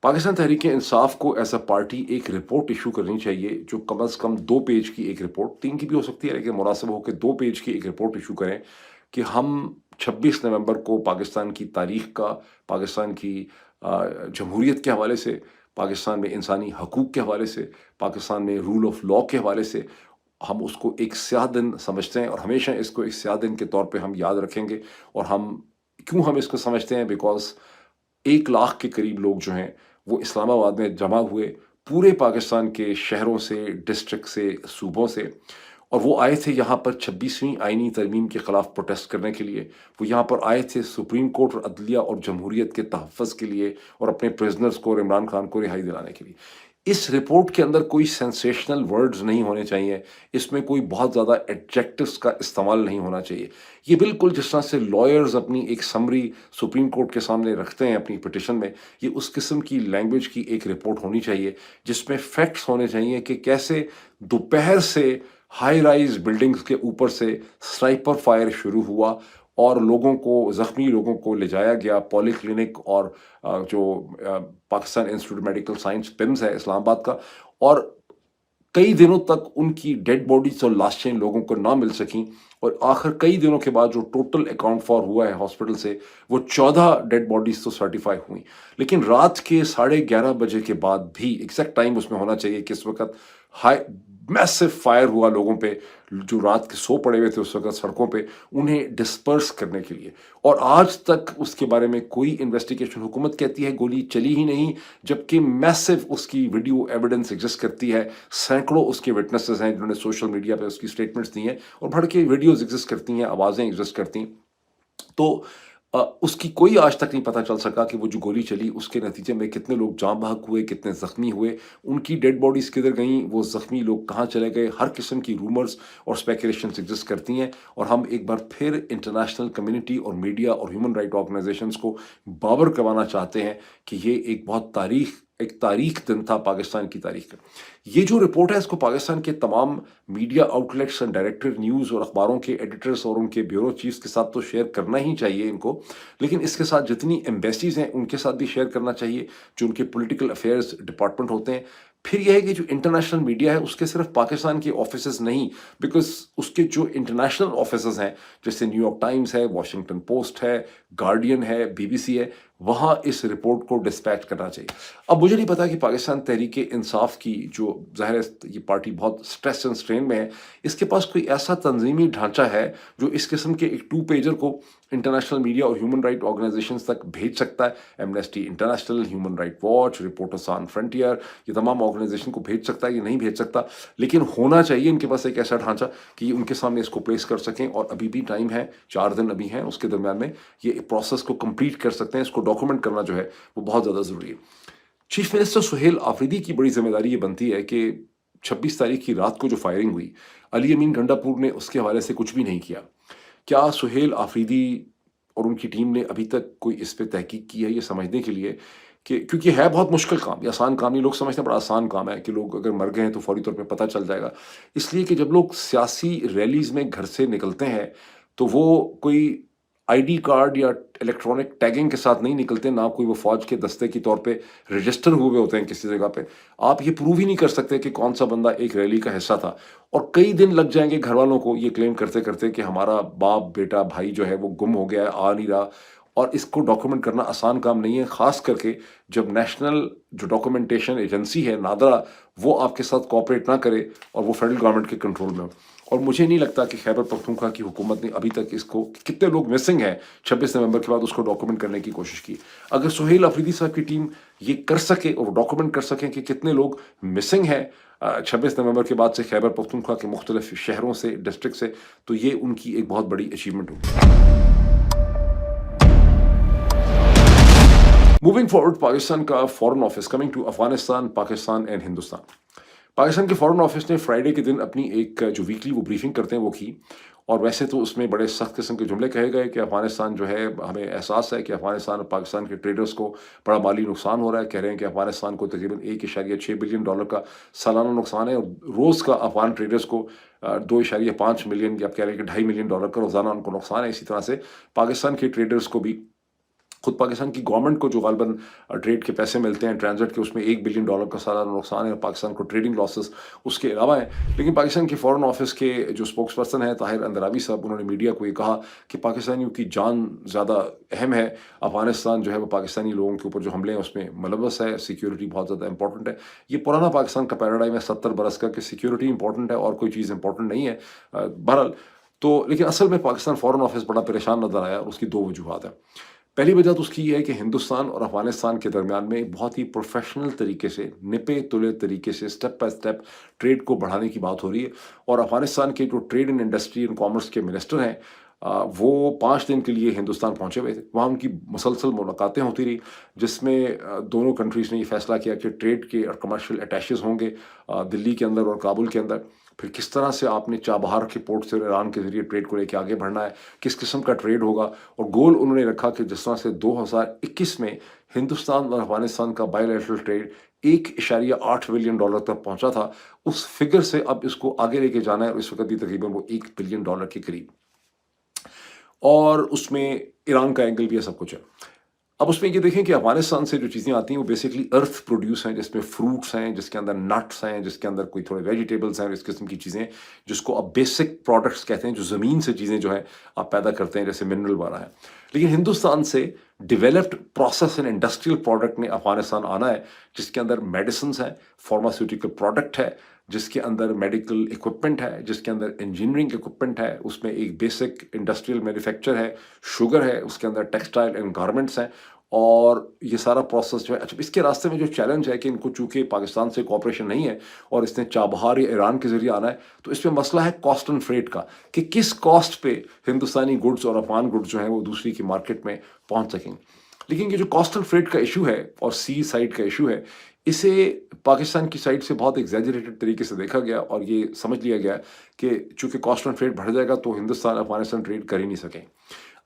پاکستان تحریک انصاف کو ایز اے پارٹی ایک رپورٹ ایشو کرنی چاہیے، جو کم از کم 2 پیج کی ایک رپورٹ، 3 کی بھی ہو سکتی ہے، لیکن مناسب ہو کہ 2 پیج کی ایک رپورٹ ایشو کریں کہ ہم 26 نومبر کو پاکستان کی تاریخ کا، پاکستان کی جمہوریت کے حوالے سے، پاکستان میں انسانی حقوق کے حوالے سے، پاکستان میں رول آف لا کے حوالے سے ہم اس کو ایک سیاہ دن سمجھتے ہیں، اور ہمیشہ اس کو ایک سیاہ دن کے طور پہ ہم یاد رکھیں گے. اور کیوں ہم اس کو سمجھتے ہیں؟ بیکاز 1 لاکھ کے قریب لوگ جو ہیں وہ اسلام آباد میں جمع ہوئے، پورے پاکستان کے شہروں سے، ڈسٹرکٹ سے، صوبوں سے، اور وہ آئے تھے یہاں پر 26ویں آئینی ترمیم کے خلاف پروٹیسٹ کرنے کے لیے. وہ یہاں پر آئے تھے سپریم کورٹ اور عدلیہ اور جمہوریت کے تحفظ کے لیے، اور اپنے پریزنرز کو اور عمران خان کو رہائی دلانے کے لیے. اس رپورٹ کے اندر کوئی سینسیشنل ورڈز نہیں ہونے چاہیے، اس میں کوئی بہت زیادہ ایڈجیکٹوز کا استعمال نہیں ہونا چاہیے. یہ بالکل جس طرح سے لائرز اپنی ایک سمری سپریم کورٹ کے سامنے رکھتے ہیں اپنی پٹیشن میں، یہ اس قسم کی لینگویج کی ایک رپورٹ ہونی چاہیے، جس میں فیکٹس ہونے چاہیے کہ کیسے دوپہر سے ہائی رائز بلڈنگز کے اوپر سے سنائپر فائر شروع ہوا، اور زخمی لوگوں کو لے جایا گیا پولی کلینک اور جو Pakistan institute medical science PIMS ہے اسلام آباد کا، اور کئی دنوں تک ان کی ڈیڈ باڈیز اور لاشیں لوگوں کو نہ مل سکیں. اور آخر کئی دنوں کے بعد جو ٹوٹل اکاؤنٹ فار ہوا ہے ہاسپٹل سے، وہ 14 ڈیڈ باڈیز تو سرٹیفائی ہوئیں. لیکن رات کے 11:30 بجے کے بعد بھی، ایگزیکٹ ٹائم اس میں ہونا چاہیے کہ اس وقت میسو فائر ہوا لوگوں پہ، جو رات کے سو پڑے ہوئے تھے اس وقت سڑکوں پہ، انہیں ڈسپرس کرنے کے لیے. اور آج تک اس کے بارے میں کوئی انویسٹیگیشن، حکومت کہتی ہے گولی چلی ہی نہیں، جبکہ میسو اس کی ویڈیو ایویڈنس ایگزسٹ کرتی ہے. سینکڑوں اس کے وٹنسز ہیں جنہوں نے سوشل میڈیا پہ اس کی سٹیٹمنٹس دی ہیں، اور بھڑ کے ویڈیوز ایگزسٹ کرتی ہیں، آوازیں ایگزسٹ کرتی ہیں. تو اس کی کوئی آج تک نہیں پتہ چل سکا کہ وہ جو گولی چلی اس کے نتیجے میں کتنے لوگ جاں بحق ہوئے، کتنے زخمی ہوئے، ان کی ڈیڈ باڈیز کدھر گئیں، وہ زخمی لوگ کہاں چلے گئے. ہر قسم کی رومرز اور اسپیکولیشنز ایگزسٹ کرتی ہیں. اور ہم ایک بار پھر انٹرنیشنل کمیونٹی اور میڈیا اور ہیومن رائٹ آرگنائزیشنز کو باور کروانا چاہتے ہیں کہ یہ ایک بہت تاریخ دن تھا پاکستان کی تاریخ کا. یہ جو رپورٹ ہے اس کو پاکستان کے تمام media out let's and director news اور اخباروں کے ایڈیٹرز اور ان کے بیورو چیفز کے ساتھ تو شیئر کرنا ہی چاہیے ان کو، لیکن اس کے ساتھ جتنی ایمبیسیز ہیں ان کے ساتھ بھی شیئر کرنا چاہیے، جو ان کے پولیٹیکل افیئرز ڈپارٹمنٹ ہوتے ہیں. پھر یہ ہے کہ جو انٹرنیشنل میڈیا ہے اس کے صرف پاکستان کے آفیسز نہیں، بیکاز اس کے جو انٹرنیشنل آفیسز ہیں جیسے نیو یارک ٹائمز ہے، واشنگٹن پوسٹ ہے، گارڈین ہے، BBC ہے، وہاں اس رپورٹ کو ڈسپیچ کرنا چاہیے. اب مجھے نہیں پتا کہ پاکستان تحریک انصاف کی جو ظاہر ہے یہ پارٹی بہت سٹریس اینڈ سٹرین میں ہے، اس کے پاس کوئی ایسا تنظیمی ڈھانچہ ہے جو اس قسم کے ایک 2 پیجر کو انٹرنیشنل میڈیا اور ہیومن رائٹ آرگنائزیشنز تک بھیج سکتا ہے. Amnesty international, human right watch, reporters سان فرنٹیئر، یہ تمام آرگنائزیشن کو بھیج سکتا ہے، یہ نہیں بھیج سکتا. لیکن ہونا چاہیے ان کے پاس ایک ایسا ڈھانچہ کہ یہ ان کے سامنے اس کو پلیس کر سکیں. اور ابھی بھی ٹائم ہے، 4 دن ابھی ہیں، اس کے درمیان میں یہ پروسیس کو کمپلیٹ کر سکتے ہیں. اس کو ڈاکومنٹ کرنا جو ہے وہ بہت زیادہ ضروری ہے. چیف منسٹر سہیل آفریدی کی بڑی ذمہ داری یہ بنتی ہے کہ 26 تاریخ کی رات کو جو فائرنگ ہوئی، علی امین گنڈا پور نے اس کے حوالے سے کچھ بھی نہیں کیا. کیا سہیل آفریدی اور ان کی ٹیم نے ابھی تک کوئی اس پہ تحقیق کی ہے یہ سمجھنے کے لیے کہ، کیونکہ ہے بہت مشکل کام، یہ آسان کام نہیں. لوگ سمجھتے ہیں بڑا آسان کام ہے کہ لوگ اگر مر گئے ہیں تو فوری طور پہ پتہ چل جائے گا. اس لیے کہ جب لوگ سیاسی ریلیز میں گھر سے نکلتے ہیں تو وہ کوئی ID کارڈ یا الیکٹرانک ٹیگنگ کے ساتھ نہیں نکلتے، نہ کوئی وہ فوج کے دستے کے طور پہ رجسٹر ہوئے ہوتے ہیں کسی جگہ پہ. آپ یہ پروو ہی نہیں کر سکتے کہ کون سا بندہ ایک ریلی کا حصہ تھا. اور کئی دن لگ جائیں گے گھر والوں کو یہ کلیم کرتے کرتے کہ ہمارا باپ، بیٹا، بھائی جو ہے وہ گم ہو گیا ہے، آ نہیں رہا. اور اس کو ڈاکومنٹ کرنا آسان کام نہیں ہے، خاص کر کے جب نیشنل جو ڈاکومنٹیشن ایجنسی ہے نادرا، وہ آپ کے ساتھ کوآپریٹ نہ کرے اور وہ فیڈرل گورنمنٹ کے کنٹرول میں ہو. اور مجھے نہیں لگتا کہ خیبر پختونخوا کی حکومت نے ابھی تک اس کو، کتنے لوگ مسنگ ہیں 26 نومبر کے بعد، اس کو ڈاکومنٹ کرنے کی کوشش کی. اگر سہیل آفریدی صاحب کی ٹیم یہ کر سکے اور ڈاکومنٹ کر سکیں کہ کتنے لوگ مسنگ ہیں 26 نومبر کے بعد سے خیبر پختونخوا کے مختلف شہروں سے، ڈسٹرکٹ سے، تو یہ ان کی ایک بہت بڑی اچیومنٹ ہوگی. मूविंग फॉरवर्ड, पाकिस्तान का foreign office coming to Afghanistan, Pakistan and Hindustan. Pakistan के फॉरेन ऑफिस ने फ्राइडे के दिन अपनी एक जो वीकली वो ब्रीफिंग करते हैं वो की, और वैसे तो उसमें बड़े सख्त किस्म के जुमले कहे गए कि अफगानिस्तान जो है, हमें एहसास है कि अफगानिस्तान और पाकिस्तान के ट्रेडर्स को बड़ा माली नुकसान हो रहा है। कह रहे हैं कि अफगानिस्तान को तकरीबन 1.6 बिलियन डॉलर का सालाना नुकसान है, और रोज़ का अफगान ट्रेडर्स को 2.5 मिलियन या आप कह रहे हैं कि 2.5 मिलियन डॉलर का रोज़ाना उनको नुकसान है। इसी तरह से पाकिस्तान के ट्रेडर्स को भी, खुद पाकिस्तान की गवर्नमेंट को जो गालबन ट्रेड के पैसे मिलते हैं ट्रांजिट के, उसमें 1 बिलियन डॉलर का सालाना नुकसान है, और पाकिस्तान को ट्रेडिंग लॉसेस उसके अलावा है। लेकिन पाकिस्तान के फॉरेन ऑफिस के जो स्पोक्स पर्सन है ताहिर अंदरावी साहब, उन्होंने मीडिया को ये कहा कि पाकिस्तानियों की जान ज़्यादा अहम है, अफगानिस्तान जो है वो पाकिस्तानी लोगों के ऊपर जो हमले हैं उसमें मुलव्वस है, सिक्योरिटी बहुत ज़्यादा इंपॉर्टेंट है। ये पुराना पाकिस्तान का पैराडाइम है 70 बरस का कि सिक्योरिटी इंपॉर्टेंट है और कोई चीज़ इंपॉर्टेंट नहीं है। बहरहाल तो, लेकिन असल में पाकिस्तान फॉरेन ऑफिस बड़ा परेशान नजर आया, और उसकी दो वजूहत है। पहली वजह तो उसकी ये है कि हिंदुस्तान और अफगानिस्तान के दरमियान में बहुत ही प्रोफेशनल तरीके से, निपे तुले तरीके से, स्टेप बाय स्टेप ट्रेड को बढ़ाने की बात हो रही है। और अफगानिस्तान के जो trade and industry and commerce के मिनिस्टर हैं, वो 5 दिन के लिए हिंदुस्तान पहुंचे हुए थे। वहाँ उनकी मुसलसल मुलाकातें होती रही, जिसमें दोनों कंट्रीज़ ने ये फैसला किया कि ट्रेड के और कमर्शियल अटैचेज़ होंगे दिल्ली के अंदर और काबुल के अंदर। फिर किस तरह से आपने चाबहार के पोर्ट से ईरान के ज़रिए ट्रेड को लेकर आगे बढ़ना है, किस किस्म का ट्रेड होगा, और गोल उन्होंने रखा कि जिस तरह से 2021 में हिंदुस्तान और अफगानिस्तान का बायलैटरल ट्रेड 1.8 बिलियन डॉलर तक पहुंचा था, उस फिगर से अब इसको आगे लेके जाना है, और इस वक्त भी तकरीबन वो 1 बिलियन डॉलर के करीब, और उसमें ईरान का एंगल भी है, सब कुछ है। अब उसमें ये देखें कि अफगानिस्तान से जो चीज़ें आती हैं वो बेसिकली अर्थ प्रोड्यूस हैं, जिसमें फ्रूट्स हैं, जिसके अंदर नट्स हैं, जिसके अंदर कोई थोड़े वेजिटेबल्स हैं, इस किस्म की चीज़ें जिसको अब बेसिक प्रोडक्ट्स कहते हैं, जो ज़मीन से चीज़ें जो है आप पैदा करते हैं, जैसे मिनरल वाला है। लेकिन हिंदुस्तान से developed process and industrial product में अफगानिस्तान आना है, जिसके अंदर मेडिसिन है, फार्मास्यूटिकल प्रोडक्ट है, जिसके अंदर मेडिकल इक्विपमेंट है, जिसके अंदर इंजीनियरिंग इक्विपमेंट है, उसमें एक बेसिक इंडस्ट्रियल मैन्युफैक्चर है, शुगर है, उसके अंदर टेक्सटाइल एंड गारमेंट्स हैं, और ये सारा प्रोसेस जो है। अच्छा, इसके रास्ते में जो चैलेंज है कि इनको चूंकि पाकिस्तान से कोऑपरेशन नहीं है और इसने चाबहार या ईरान के जरिए आना है, तो इसमें मसला है कॉस्ट एंड फ्रेट का, कि किस कॉस्ट पे हिंदुस्तानी गुड्स और अफगान गुड्स जो हैं वो दूसरी की मार्केट में पहुंच सकेंगे। लेकिन ये जो कॉस्ट एंड फ्रेट का इशू है और सी साइड का इशू है, इसे पाकिस्तान की साइड से बहुत एग्जैजरेटेड तरीके से देखा गया, और ये समझ लिया गया कि चूंकि कॉस्ट एंड फ्रेट बढ़ जाएगा तो हिंदुस्तान अफगानिस्तान ट्रेड कर ही नहीं सकें।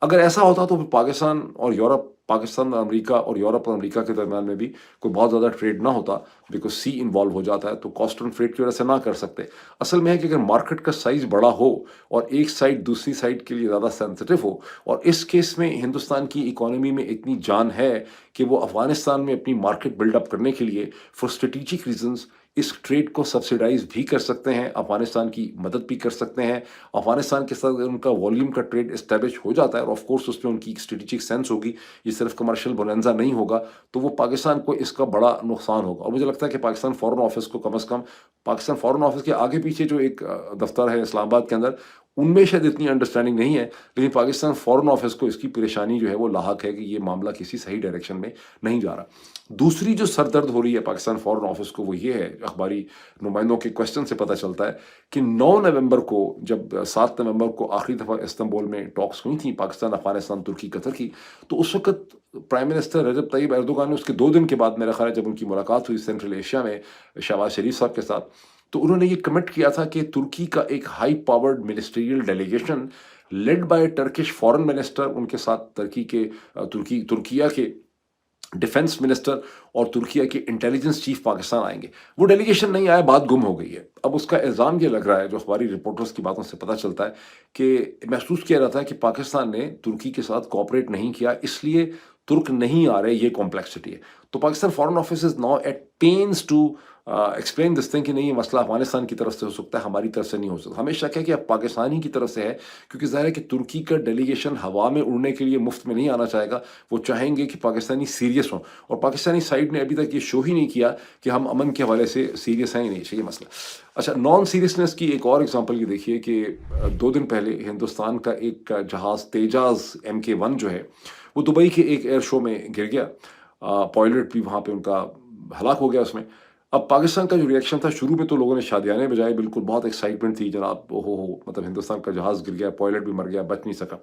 अगर ऐसा होता तो फिर पाकिस्तान और यूरोप, पाकिस्तान और अमेरिका, और यूरोप और अमेरिका के दरमियान में भी कोई बहुत ज़्यादा ट्रेड ना होता, बिकॉज सी इन्वॉल्व हो जाता है, तो कॉस्ट एंड फ्रेट की वजह से ना कर सकते। असल में है कि अगर मार्केट का साइज़ बड़ा हो और एक साइड दूसरी साइड के लिए ज़्यादा सेंसिटिव हो, और इस केस में हिंदुस्तान की इकोनॉमी में इतनी जान है कि वो अफगानिस्तान में अपनी मार्केट बिल्डअप करने के लिए फॉर स्ट्रेटिजिक रीजंस इस ट्रेड को सब्सिडाइज भी कर सकते हैं, अफगानिस्तान की मदद भी कर सकते हैं। अफगानिस्तान के साथ उनका वॉल्यूम का ट्रेड इस्टेब्लिश हो जाता है, और ऑफ कोर्स उसमें उनकी एक स्ट्रेटेजिक सेंस होगी, ये सिर्फ कमर्शियल बोनेंजा नहीं होगा, तो वो पाकिस्तान को इसका बड़ा नुकसान होगा। और मुझे लगता है कि पाकिस्तान फॉरेन ऑफिस को कम से कम, पाकिस्तान फॉरेन ऑफिस के आगे पीछे जो एक दफ्तर है इस्लामाबाद के अंदर, उनमें शायद इतनी अंडरस्टैंडिंग नहीं है, लेकिन पाकिस्तान फॉरेन ऑफिस को इसकी परेशानी जो है वो लाहक है कि ये मामला किसी सही डायरेक्शन में नहीं जा रहा। दूसरी जो सरदर्द हो रही है पाकिस्तान फॉरेन ऑफिस को, वो ये है, अखबारी नुमाइंदों के क्वेश्चन से पता चलता है कि 9 नवंबर को, जब 7 नवंबर को आखिरी दफ़ा इस्तांबुल में टॉक्स हुई थी पाकिस्तान, अफगानिस्तान, तुर्की, कतर की, तो उस वक्त प्राइम मिनिस्टर रजब तैयब एर्दोगान ने उसके 2 दिन के बाद, मेरा ख्याल है जब उनकी मुलाकात हुई सेंट्रल एशिया में शहबाज शरीफ साहब के साथ, तो उन्होंने ये कमिट किया था कि तुर्की का एक high powered ministerial delegation led by Turkish foreign minister, उनके साथ तुर्किया के डिफेंस मिनिस्टर और तुर्किया के इंटेलिजेंस चीफ पाकिस्तान आएंगे। वो डेलीगेशन नहीं आया, बात गुम हो गई है। अब उसका इल्ज़ाम ये लग रहा है, जो अखबारी रिपोर्टर्स की बातों से पता चलता है, कि महसूस किया जाता है कि पाकिस्तान ने तुर्की के साथ कोऑपरेट नहीं किया, इसलिए तुर्क नहीं आ रहे, ये कॉम्प्लेक्सिटी है। तो Pakistan foreign office is now at pains to explain this thing कि नहीं, ये मसला अफगानिस्तान की तरफ से हो सकता है, हमारी तरफ से नहीं हो सकता। हमें शक है कि अब पाकिस्तानी की तरफ से है, क्योंकि ज़ाहिर है कि तुर्की का डेलीगेशन हवा में उड़ने के लिए मुफ्त में नहीं आना चाहेगा। वो चाहेंगे कि पाकिस्तानी सीरियस हों, और पाकिस्तानी साइड ने अभी तक ये शो ही नहीं किया कि हम अमन के हवाले से सीरियस हैं ही नहीं, चाहिए मसला। अच्छा, नॉन सीरियसनेस की एक और एग्जांपल ये देखिए कि 2 दिन पहले हिंदुस्तान का एक जहाज़ तेजाज MK1 जो है, वो दुबई के एक एयर शो में गिर गया। पायलट भी वहाँ पे उनका हलाक हो गया उसमें। अब पाकिस्तान का जो रिएक्शन था, शुरू में तो लोगों ने शादियाने बजाए, बिल्कुल बहुत एक्साइटमेंट थी, जनाब हो, मतलब हिंदुस्तान का जहाज़ गिर गया, पायलट भी मर गया, बच नहीं सका।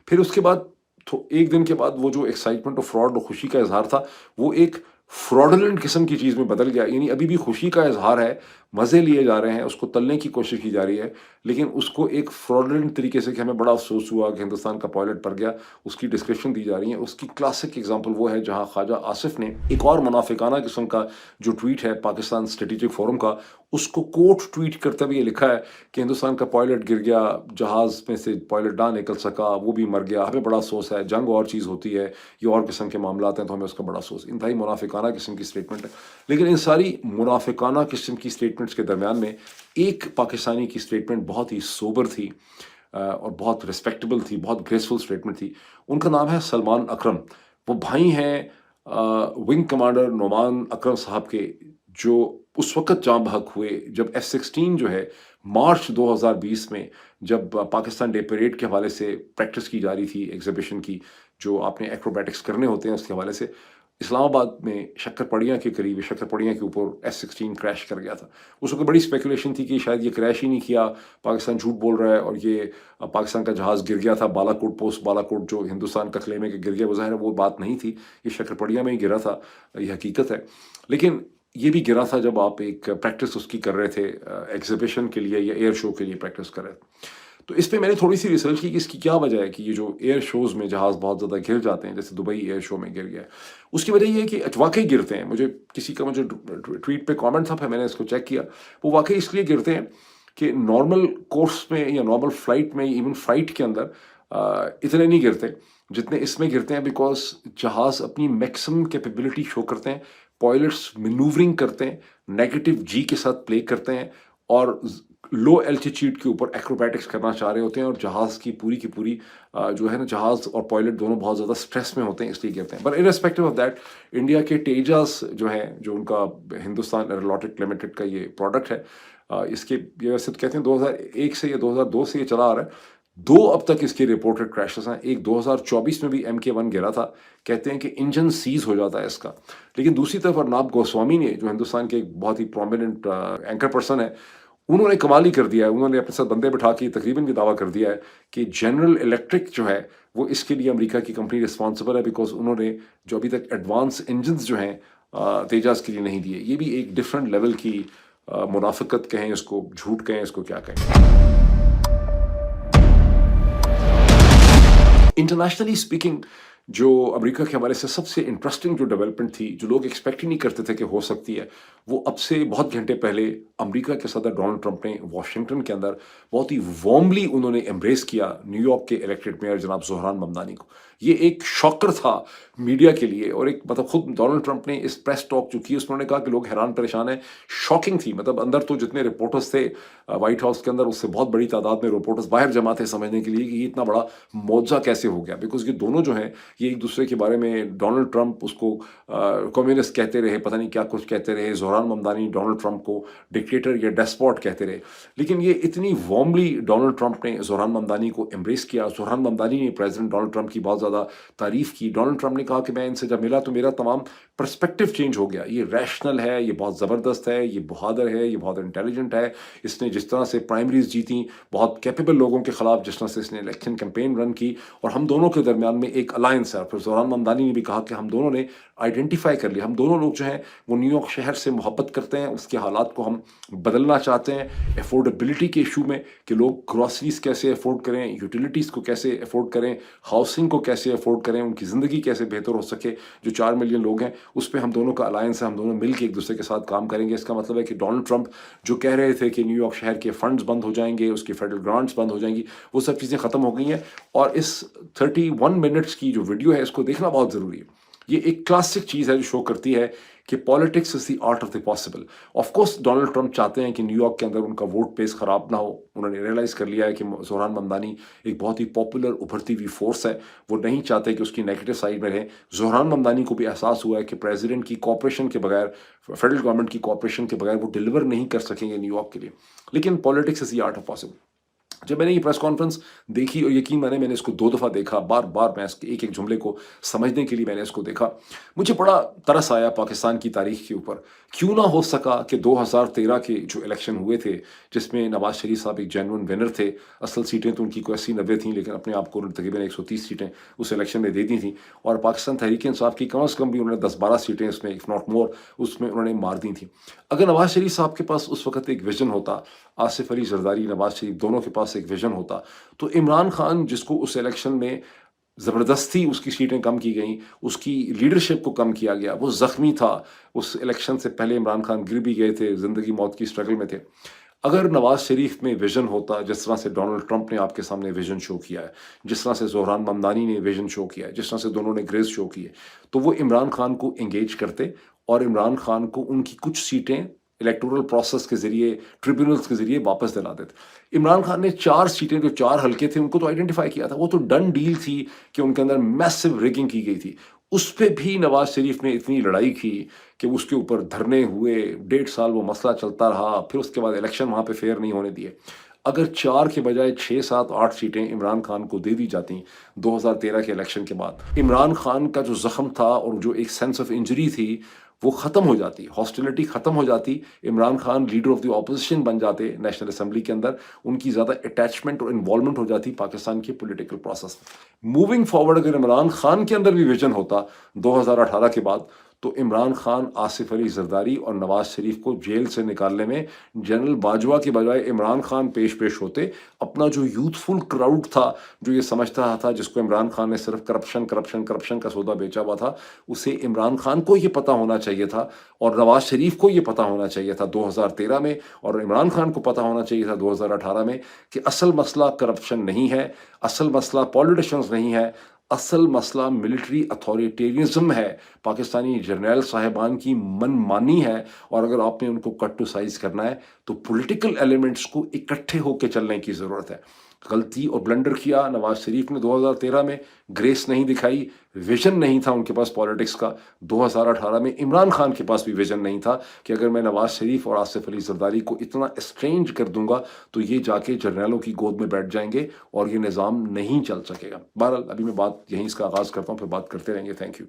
फिर उसके बाद ایک دن کے بعد وہ جو ایکسائٹمنٹ اور فراڈ اور خوشی کا اظہار تھا وہ ایک فراڈلنٹ قسم کی چیز میں بدل گیا. یعنی ابھی بھی خوشی کا اظہار ہے, مزے لیے جا رہے ہیں, اس کو تلنے کی کوشش کی جا رہی ہے, لیکن اس کو ایک فراڈلنٹ طریقے سے کہ ہمیں بڑا افسوس ہوا کہ ہندوستان کا پائلٹ پر گیا, اس کی ڈسکرپشن دی جا رہی ہے. اس کی کلاسک اگزامپل وہ ہے جہاں خواجہ آصف نے ایک اور منافقانہ قسم کا جو ٹویٹ ہے پاکستان اسٹریٹجک فورم کا, اس کو کوٹ ٹویٹ کرتے ہوئے یہ لکھا ہے کہ ہندوستان کا پائلٹ گر گیا, جہاز میں سے پائلٹ نہ نکل سکا, وہ بھی مر گیا, ہمیں بڑا افسوس ہے, جنگ اور چیز ہوتی ہے, یہ اور قسم کے معاملات ہیں تو ہمیں اس کا بڑا افسوس. انتہائی منافقانہ قسم کی اسٹیٹمنٹ ہے. لیکن ان ساری منافقانہ قسم کی اسٹیٹمنٹس کے درمیان میں ایک پاکستانی کی اسٹیٹمنٹ بہت ہی سوبر تھی اور بہت ریسپیکٹیبل تھی, بہت گریسفل اسٹیٹمنٹ تھی. ان کا نام ہے سلمان اکرم. وہ بھائی ہیں ونگ کمانڈر نعمان اکرم صاحب کے, جو اس وقت جاں بحق ہوئے جب F-16 جو ہے مارچ 2020 میں جب پاکستان ڈے پیریڈ کے حوالے سے پریکٹس کی جا رہی تھی, ایگزیبیشن کی, جو آپ نے ایکروبیٹکس کرنے ہوتے ہیں اس کے حوالے سے, اسلام آباد میں شکر پڑیاں کے قریب شکر پڑیاں کے اوپر F-16 کریش کر گیا تھا. اس وقت بڑی اسپیکولیشن تھی کہ شاید یہ کریش ہی نہیں کیا, پاکستان جھوٹ بول رہا ہے اور یہ پاکستان کا جہاز گر گیا تھا. بالاکوٹ پوسٹ بالاکوٹ جو ہندوستان کا کلیم ہے کہ گر گیا, وہ ظاہر ہے وہ بات نہیں تھی, یہ شکر پڑیاں میں ہی گرا تھا, یہ حقیقت ہے. لیکن یہ بھی گرا تھا جب آپ ایک پریکٹس اس کی کر رہے تھے ایگزیبیشن کے لیے یا ایئر شو کے لیے پریکٹس کر رہے تھے. تو اس پہ میں نے تھوڑی سی ریسرچ کی کہ اس کی کیا وجہ ہے کہ یہ جو ایئر شوز میں جہاز بہت زیادہ گر جاتے ہیں, جیسے دبئی ایئر شو میں گر گیا ہے, اس کی وجہ یہ ہے کہ واقعی گرتے ہیں. مجھے کسی کا ٹویٹ پہ کامنٹ تھا, پھر میں نے اس کو چیک کیا, وہ واقعی اس لیے گرتے ہیں کہ نارمل کورس میں یا نارمل فلائٹ میں, ایون فلائٹ کے اندر اتنے نہیں گرتے جتنے اس میں گرتے ہیں, بیکاز جہاز اپنی میکسیمم کیپیبلٹی شو کرتے ہیں, پائلٹس مینوورنگ کرتے ہیں, نیگیٹو جی کے ساتھ پلے کرتے ہیں اور لو الٹیٹیوڈ کے اوپر ایکروبیٹکس کرنا چاہ رہے ہوتے ہیں, اور جہاز کی پوری جو ہے نا, جہاز اور پائلٹ دونوں بہت زیادہ اسٹریس میں ہوتے ہیں, اس لیے گرتے ہیں. بٹ ارسپیکٹیو آف دیٹ, انڈیا کے تیجاس جو ہیں, جو ان کا ہندوستان ایرولیٹک لمیٹڈ کا یہ پروڈکٹ ہے, اس کے یہ ویسے تو کہتے ہیں 2001 سے یا 2002 سے یہ چلا آ رہا ہے, 2 اب تک اس کے رپورٹڈ کریشز ہیں. ایک 2024 میں بھی MK1 گرا تھا, کہتے ہیں کہ انجن سیز ہو جاتا ہے اس کا. لیکن دوسری طرف ارناب گوسوامی نے, جو ہندوستان کے ایک بہت ہی پرومیننٹ اینکر پرسن ہے, انہوں نے کمال ہی کر دیا ہے. انہوں نے اپنے ساتھ بندے بٹھا کے تقریباً یہ دعویٰ کر دیا ہے کہ جنرل الیکٹرک جو ہے وہ اس کے لیے امریکہ کی کمپنی رسپانسبل ہے, بیکاز انہوں نے جو ابھی تک ایڈوانس انجنز جو ہیں تیجاس کے لیے نہیں دیے. یہ بھی ایک ڈفرینٹ لیول کی منافقت کہیں اس کو, جھوٹ کہیں اس کو, کیا کہیں. انٹرنیشنلی اسپیکنگ جو امریکہ کے حوالے سے سب سے انٹرسٹنگ جو ڈیولپمنٹ تھی, جو لوگ ایکسپیکٹ ہی نہیں کرتے تھے کہ ہو سکتی ہے, وہ اب سے بہت گھنٹے پہلے امریکہ کے صدر ڈونلڈ ٹرمپ نے واشنگٹن کے اندر بہت ہی وارملی انہوں نے ایمبریس کیا نیو یارک کے الیکٹڈ میئر جناب زہران ممدانی کو. یہ ایک شاکر تھا میڈیا کے لیے, اور ایک مطلب خود ڈونلڈ ٹرمپ نے اس پریس ٹاک جو کی اس میں انہوں نے کہا کہ لوگ حیران پریشان ہیں. شاکنگ تھی, مطلب اندر تو جتنے رپورٹرز تھے وائٹ ہاؤس کے اندر, اس سے بہت بڑی تعداد میں رپورٹرز باہر جمع تھے سمجھنے کے لیے کہ یہ اتنا بڑا معجزہ کیسے ہو گیا. بیکاز یہ دونوں جو ہیں یہ ایک دوسرے کے بارے میں, ڈونلڈ ٹرمپ اس کو کمیونسٹ کہتے رہے, پتہ نہیں کیا کچھ کہتے رہے, زہران ممدانی ڈونلڈ ٹرمپ کو ڈکٹیٹر یا ڈیسپوٹ کہتے رہے, لیکن یہ اتنی وارملی ڈونلڈ ٹرمپ نے زہران ممدانی کو ایمبریس کیا. زہران ممدانی نے پریزیڈنٹ ڈونلڈ ٹرمپ کی بہت زیادہ تعریف کی. ڈونلڈ ٹرمپ نے کہا کہ میں ان سے جب ملا تو میرا تمام پرسپیکٹیو چینج ہو گیا, یہ ریشنل ہے, یہ بہت زبردست ہے, یہ بہادر ہے, یہ بہت انٹیلیجنٹ ہے, اس نے جس طرح سے پرائمریز جیتیں بہت کیپیبل لوگوں کے خلاف, جس طرح سے اس نے الیکشن کیمپین رن کی, اور ہم دونوں کے درمیان میں ایک الائنس ہے. پھر زہران ممدانی نے بھی کہا کہ ہم دونوں نے آئیڈینٹیفائی کر لیا, ہم دونوں لوگ جو ہیں وہ نیو یارک شہر سے محبت کرتے ہیں, اس کے حالات کو ہم بدلنا چاہتے ہیں. افورڈیبلٹی کے ایشو میں کہ لوگ گروسریز کیسے افورڈ کریں, یوٹیلیٹیز کو کیسے افورڈ کریں, ہاؤسنگ کو کیسے افورڈ کریں, ان کی زندگی کیسے بہتر ہو سکے, جو 4 ملین لوگ ہیں اس پہ ہم دونوں کا الائنس ہے, ہم دونوں مل کے ایک دوسرے کے ساتھ کام کریں گے. اس کا مطلب ہے کہ ڈونلڈ ٹرمپ جو کہہ رہے تھے کہ نیو یارک شہر کے فنڈز بند ہو جائیں گے, اس کی فیڈرل گرانٹس بند ہو جائیں گی, وہ سب چیزیں ختم ہو گئی ہیں. اور اس 31 منٹس کی جو ویڈیو ہے اس کو دیکھنا بہت ضروری ہے. یہ ایک کلاسک چیز ہے جو شو کرتی ہے کہ politics is the art of the possible. Of course Donald Trump چاہتے ہیں کہ نیو یارک کے اندر ان کا ووٹ بیس خراب نہ ہو. انہوں نے ریئلائز کر لیا ہے کہ زہران ممدانی ایک بہت ہی پاپولر ابھرتی ہوئی فورس ہے, وہ نہیں چاہتے کہ اس کی نیگیٹو سائڈ میں رہیں. زہران ممدانی کو بھی احساس ہوا ہے کہ پریزیڈنٹ کی کوآپریشن کے بغیر, فیڈرل گورنمنٹ کی کوآپریشن کے بغیر وہ ڈیلیور نہیں کر سکیں گے نیو یارک کے لیے. لیکن politics is the art of possible. जब मैंने ये प्रेस कॉन्फ्रेंस देखी और यकीन माने मैंने इसको 2 दफ़ा देखा, बार-बार मैं इसके एक-एक जुमले को समझने के लिए मैंने इसको देखा। मुझे बड़ा तरस आया पाकिस्तान की तारीख़ के ऊपर। क्यों ना हो सका कि 2013 के जो इलेक्शन हुए थे, जिसमें नवाज़ शरीफ साहब एक जेन्युइन विनर थे, असल सीटें तो उनकी कोई 80-90 थीं, लेकिन अपने आप को उन्होंने तकरीबन 130 सीटें उस इलेक्शन में दे दी थीं और पाकिस्तान तहरीक-ए-इंसाफ की कम से कम भी उन्होंने 10-12 सीटें इसमें इफ नॉट मोर उसमें उन्होंने मार दी थीं। अगर नवाज़ शरीफ साहब के पास उस वक़्त एक विज़न होता, आसिफ अली ज़रदारी, नवाज़ शरीफ दोनों के पास एक विज़न होता, तो इमरान खान जिसको उस इलेक्शन में ज़बरदस्ती उसकी सीटें कम की गईं, उसकी लीडरशिप को कम किया गया, वो ज़ख्मी था। उस इलेक्शन से पहले इमरान खान गिर भी गए थे, ज़िंदगी मौत की स्ट्रगल में थे। अगर नवाज़ शरीफ में विज़न होता, जिस तरह से डोनाल्ड ट्रंप ने आपके सामने विज़न शो किया है, जिस तरह से ज़ोहरान ममदानी ने विज़न शो किया है, जिस तरह से दोनों ने ग्रेस शो की है, तो वो इमरान खान को एंगेज करते और इमरान खान को उनकी कुछ सीटें इलेक्टोरल प्रोसेस के ज़रिए, ट्रिब्यूनल्स के ज़रिए वापस दिला देते। इमरान खान ने 4 सीटें, जो 4 हलके थे, उनको तो आइडेंटिफ़ाई किया था। वो तो डन डील थी कि उनके अंदर मैसिव रिगिंग की गई थी। उस पे भी नवाज़ शरीफ ने इतनी लड़ाई की कि उसके ऊपर धरने हुए, 1.5 साल वो मसला चलता रहा, फिर उसके बाद इलेक्शन वहाँ पे फेयर नहीं होने दिए। अगर 4 के बजाय 6, 7, 8 सीटें इमरान खान को दे दी जाती 2013 के इलेक्शन के बाद, इमरान खान का जो ज़ख्म था और जो एक सेंस ऑफ इंजरी थी, वो ख़त्म हो जाती, हॉस्टिलिटी ख़त्म हो जाती। Imran Khan leader of the opposition बन जाते नेशनल असेंबली के अंदर, उनकी ज़्यादा अटैचमेंट और इन्वॉल्वमेंट हो जाती पाकिस्तान के पॉलिटिकल प्रोसेस में। मूविंग फॉरवर्ड अगर इमरान खान के अंदर भी विजन होता 2018 के बाद, तो इमरान खान, आसिफ अली ज़रदारी और नवाज़ शरीफ को जेल से निकालने में जनरल बाजवा के बजाय इमरान खान पेश होते। अपना जो यूथफुल क्राउड था, जो ये समझता था, जिसको इमरान खान ने सिर्फ करप्शन का सौदा बेचा हुआ था, उसे इमरान खान को ये पता होना चाहिए था और नवाज़ शरीफ को ये पता होना चाहिए था 2013 में, और इमरान खान को पता होना चाहिए था 2018 में कि असल मसला करप्शन नहीं है, असल मसला पॉलिटिशियंस नहीं है, असल मसला मिलिट्री अथॉरिटेरियनिज्म है, पाकिस्तानी जर्नैल साहिबान की मनमानी है। और अगर आपने उनको कट टू साइज करना है, तो पॉलिटिकल एलिमेंट्स को इकट्ठे होकर चलने की ज़रूरत है। गलती और ब्लंडर किया नवाज़ शरीफ ने 2013 में, ग्रेस नहीं दिखाई, विजन नहीं था उनके पास पॉलिटिक्स का। 2018 में इमरान खान के पास भी विजन नहीं था कि अगर मैं नवाज़ शरीफ और आसिफ अली ज़रदारी को इतना एस्ट्रेंज कर दूंगा, तो ये जाके जर्नैलों की गोद में बैठ जाएंगे और ये निज़ाम नहीं चल सकेगा। बहरहाल अभी मैं बात यहीं इसका आगाज़ करता हूँ, फिर बात करते रहेंगे। Thank you.